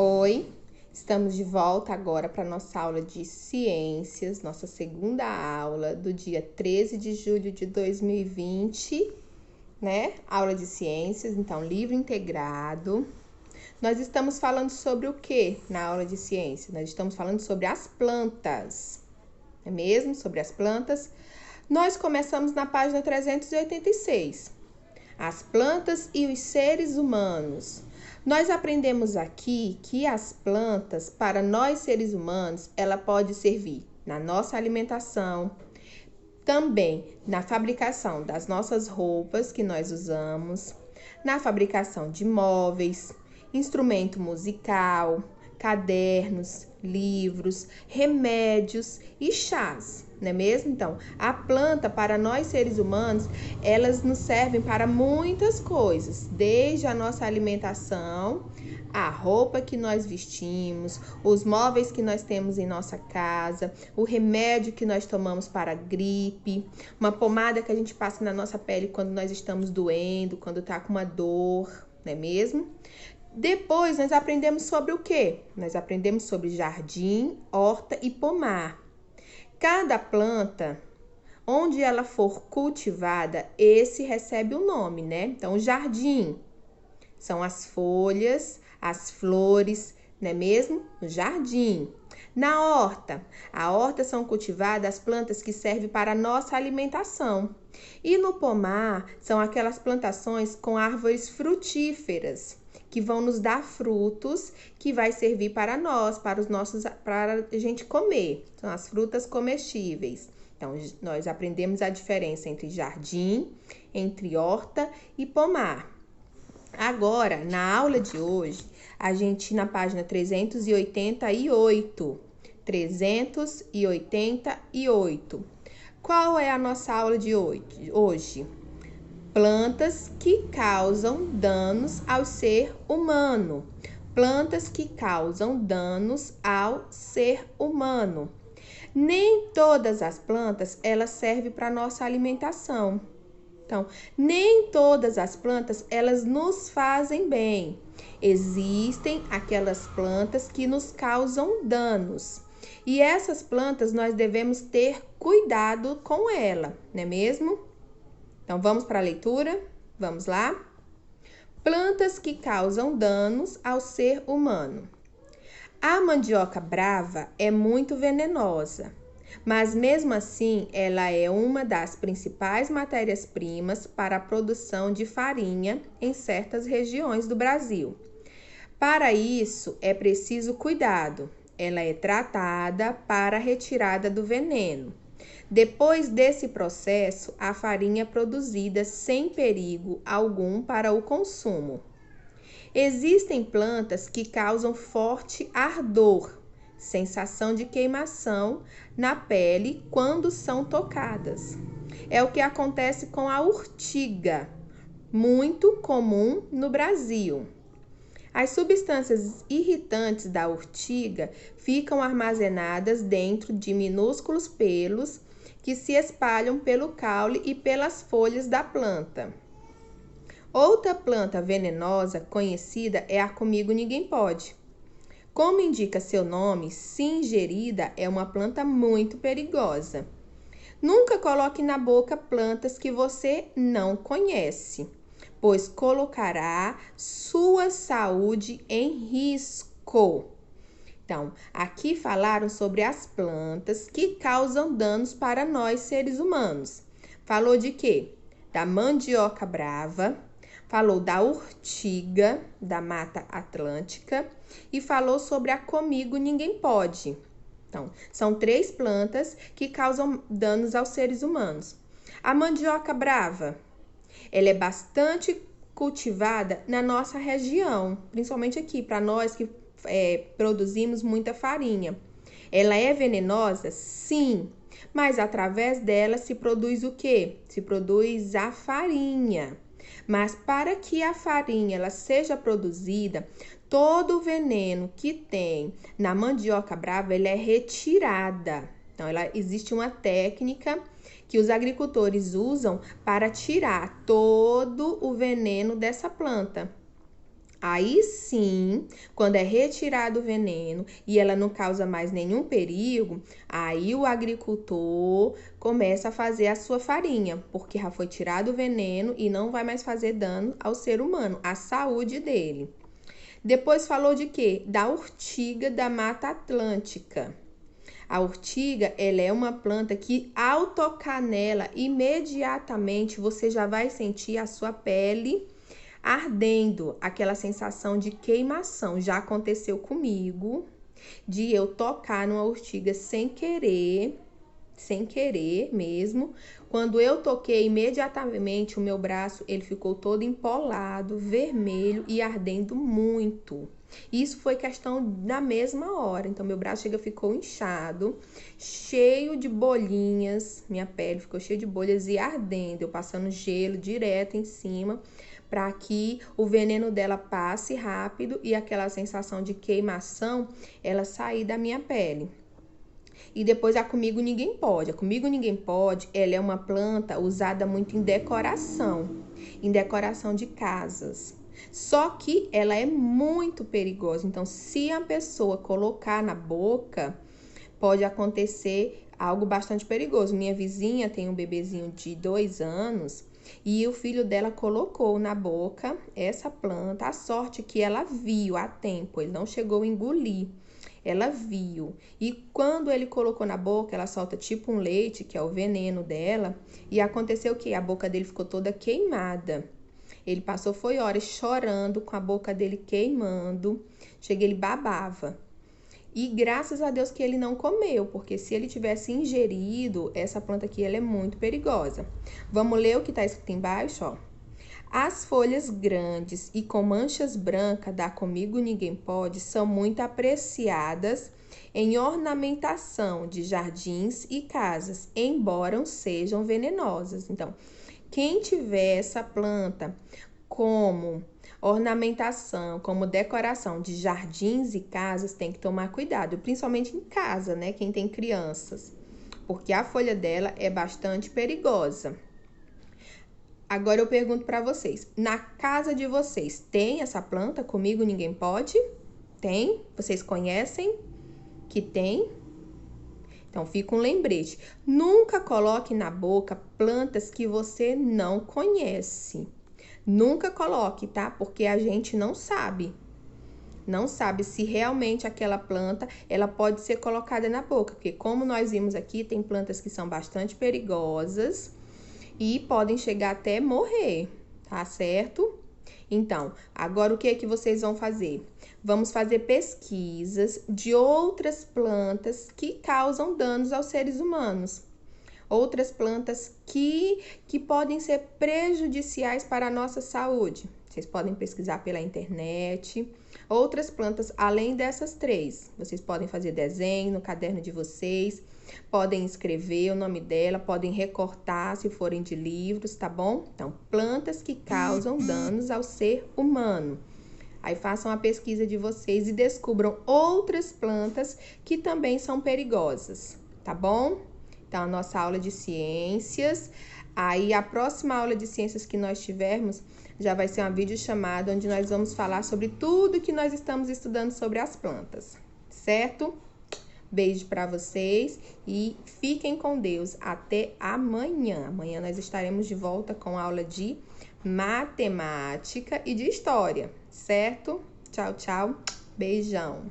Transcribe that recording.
Oi, estamos de volta agora para nossa aula de ciências, nossa segunda aula do dia 13 de julho de 2020, né? Aula de ciências, então, livro integrado. Nós estamos falando sobre o que na aula de ciências? Nós estamos falando sobre as plantas, não é mesmo? Sobre as plantas. Nós começamos na página 386. As plantas e os seres humanos. Nós aprendemos aqui que as plantas, para nós seres humanos, ela pode servir na nossa alimentação, também na fabricação das nossas roupas que nós usamos, na fabricação de móveis, instrumento musical, cadernos, livros, remédios e chás, não é mesmo? Então, a planta, para nós seres humanos, elas nos servem para muitas coisas, desde a nossa alimentação, a roupa que nós vestimos, os móveis que nós temos em nossa casa, o remédio que nós tomamos para a gripe, uma pomada que a gente passa na nossa pele quando nós estamos doendo, quando está com uma dor, não é mesmo? Depois, nós aprendemos sobre o quê? Nós aprendemos sobre jardim, horta e pomar. Cada planta, onde ela for cultivada, esse recebe um nome, né? Então, o jardim são as folhas, as flores, não é mesmo? O jardim. Na horta, a horta são cultivadas as plantas que servem para a nossa alimentação. E no pomar, são aquelas plantações com árvores frutíferas, que vão nos dar frutos que vai servir para nós, para a gente comer. São as frutas comestíveis. Então, nós aprendemos a diferença entre jardim, entre horta e pomar. Agora, na aula de hoje, a gente na página 388. Qual é a nossa aula de hoje? Plantas que causam danos ao ser humano. Plantas que causam danos ao ser humano. Nem todas as plantas, elas servem para nossa alimentação. Então, nem todas as plantas, elas nos fazem bem. Existem aquelas plantas que nos causam danos. E essas plantas, nós devemos ter cuidado com ela, não é mesmo? Então, vamos para a leitura? Vamos lá? Plantas que causam danos ao ser humano. A mandioca brava é muito venenosa, mas mesmo assim ela é uma das principais matérias-primas para a produção de farinha em certas regiões do Brasil. Para isso é preciso cuidado. Ela é tratada para a retirada do veneno. Depois desse processo, a farinha é produzida sem perigo algum para o consumo. Existem plantas que causam forte ardor, sensação de queimação na pele quando são tocadas. É o que acontece com a urtiga, muito comum no Brasil. As substâncias irritantes da urtiga ficam armazenadas dentro de minúsculos pelos que se espalham pelo caule e pelas folhas da planta. Outra planta venenosa conhecida é a comigo ninguém pode. Como indica seu nome, se ingerida, é uma planta muito perigosa. Nunca coloque na boca plantas que você não conhece, pois colocará sua saúde em risco. Então, aqui falaram sobre as plantas que causam danos para nós seres humanos. Falou de quê? Da mandioca brava, falou da urtiga, da Mata Atlântica e falou sobre a comigo ninguém pode. Então, são 3 plantas que causam danos aos seres humanos. A mandioca brava, ela é bastante cultivada na nossa região, principalmente aqui, para nós que produzimos muita farinha. Ela é venenosa? Sim, mas através dela se produz o quê? Se produz a farinha. Mas para que a farinha ela seja produzida, todo o veneno que tem na mandioca brava, ele é retirada. Então, existe uma técnica que os agricultores usam para tirar todo o veneno dessa planta. Aí sim, quando é retirado o veneno e ela não causa mais nenhum perigo, aí o agricultor começa a fazer a sua farinha, porque já foi tirado o veneno e não vai mais fazer dano ao ser humano, à saúde dele. Depois falou de quê? Da urtiga da Mata Atlântica. A urtiga, ela é uma planta que ao tocar nela, imediatamente você já vai sentir a sua pele ardendo, aquela sensação de queimação. Já aconteceu comigo, de eu tocar numa urtiga sem querer mesmo. Quando eu toquei, imediatamente o meu braço, ele ficou todo empolado, vermelho e ardendo muito. Isso foi questão da mesma hora. Então, meu braço ficou inchado, cheio de bolinhas. Minha pele ficou cheia de bolhas e ardendo. Eu passando gelo direto em cima para que o veneno dela passe rápido e aquela sensação de queimação ela sair da minha pele. E depois a Comigo Ninguém Pode. A Comigo Ninguém Pode, ela é uma planta usada muito em decoração de casas. Só que ela é muito perigosa. Então, se a pessoa colocar na boca, pode acontecer algo bastante perigoso. Minha vizinha tem um bebezinho de 2 anos e o filho dela colocou na boca essa planta. A sorte que ela viu a tempo, ele não chegou a engolir. Ela viu. E quando ele colocou na boca, ela solta tipo um leite, que é o veneno dela. E aconteceu o quê? A boca dele ficou toda queimada. Ele passou, foi horas chorando, com a boca dele queimando. Chega, ele babava. E graças a Deus que ele não comeu, porque se ele tivesse ingerido, essa planta aqui, ela é muito perigosa. Vamos ler o que está escrito embaixo, ó. As folhas grandes e com manchas brancas da Comigo Ninguém Pode são muito apreciadas em ornamentação de jardins e casas, embora sejam venenosas. Então, quem tiver essa planta como ornamentação, como decoração de jardins e casas, tem que tomar cuidado, principalmente em casa, né? Quem tem crianças, porque a folha dela é bastante perigosa. Agora eu pergunto para vocês, na casa de vocês tem essa planta? Comigo Ninguém Pode? Tem? Vocês conhecem que tem? Então fica um lembrete. Nunca coloque na boca plantas que você não conhece. Nunca coloque, tá? Porque a gente não sabe. Não sabe se realmente aquela planta, ela pode ser colocada na boca. Porque como nós vimos aqui, tem plantas que são bastante perigosas e podem chegar até morrer, tá certo? Então, agora o que é que vocês vão fazer? Vamos fazer pesquisas de outras plantas que causam danos aos seres humanos. Outras plantas que podem ser prejudiciais para a nossa saúde. Vocês podem pesquisar pela internet. Outras plantas, além dessas 3. Vocês podem fazer desenho no caderno de vocês. Podem escrever o nome dela, podem recortar se forem de livros, tá bom? Então, plantas que causam danos ao ser humano. Aí façam a pesquisa de vocês e descubram outras plantas que também são perigosas, tá bom? Então, a nossa aula de ciências. Aí, a próxima aula de ciências que nós tivermos já vai ser uma videochamada onde nós vamos falar sobre tudo que nós estamos estudando sobre as plantas, certo? Beijo para vocês e fiquem com Deus. Até amanhã. Amanhã nós estaremos de volta com aula de matemática e de história, certo? Tchau, tchau. Beijão.